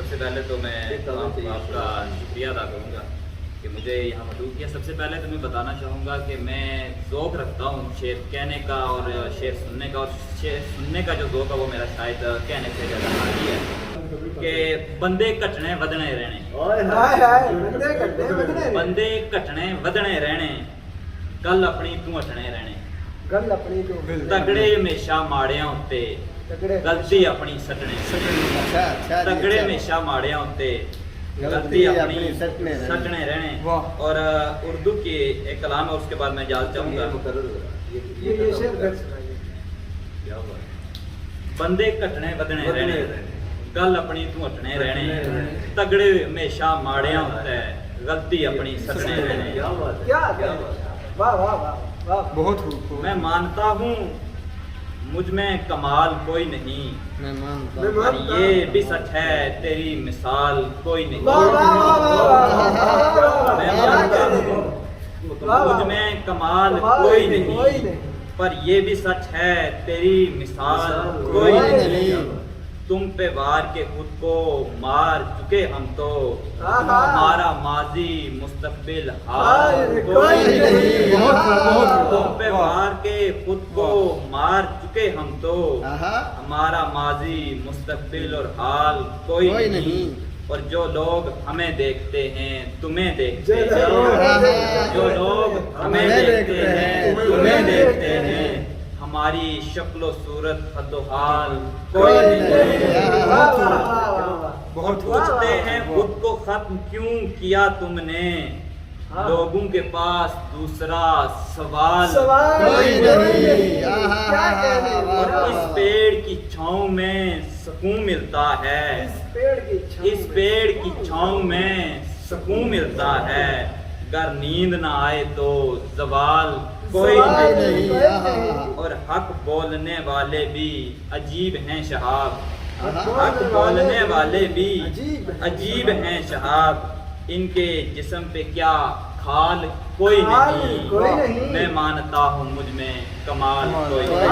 सबसे पहले तो मैं आपका शुक्रिया अदा करूँगा कि मुझे यहाँ मौजूद किया। सबसे पहले तो मैं बताना चाहूँगा कि मैं ज़ौक़ रखता हूँ शेर कहने का और शेर सुनने का, और शेर सुनने का जो ज़ौक़ है वो मेरा शायद कहने से ज़्यादा हावी है कि बंदे घटने वधने रहने, बंदे घटने वधने रहने, गल अपनी तू हटने रहने, गल अपनी तो तगड़े हमेशा माड़ियां उत्ते गलती अपनी सटने, तगड़े हमेशा माड़ियां उत्ते गलती अपनी सटने रहने। और उर्दू की एक कलाम है, उसके बाद मैं जाल चाहूँगा। बंदे घटने वधने रहने, गल अपनी तू हटने रहने, तगड़े हमेशा माड़ियां उत्ते गलती अपनी सटने रहने। क्या वाह वाह वाह, बहुत खूब। मैं मानता हूँ मुझ में कमाल कोई नहीं, और ये भी सच है तेरी मिसाल कोई नहीं। मैं मानता हूँ मुझ में कमाल कोई नहीं, पर ये भी सच है तेरी मिसाल कोई नहीं। तुम पे वार के खुद को मार चुके हम तो, हमारा माजी मुस्तकबिल हाल कोई नहीं। तुम पे वार के खुद को मार चुके हम तो, हमारा माजी मुस्तकबिल और हाल कोई नहीं। और जो लोग हमें देखते हैं तुम्हें देखते हैं, जो लोग हमें देखते हैं तुम्हें देखते हैं, हमारी शक्लो सूरत हदो हाल कोई नहीं। पूछते हैं खुद को खत्म क्यों किया तुमने, लोगों के पास दूसरा सवाल कोई नहीं। और इस पेड़ की छाँव में सुकून मिलता है, इस पेड़ की छाँव में सुकून मिलता है, अगर नींद ना आए तो जवाल कोई नहीं। और हक बोलने वाले भी अजीब हैं शहाब, हक बोलने वाले भी अजीब हैं शहाब, इनके जिस्म पे क्या खाल कोई नहीं। मैं मानता हूँ मुझ में कमाल कोई नहीं।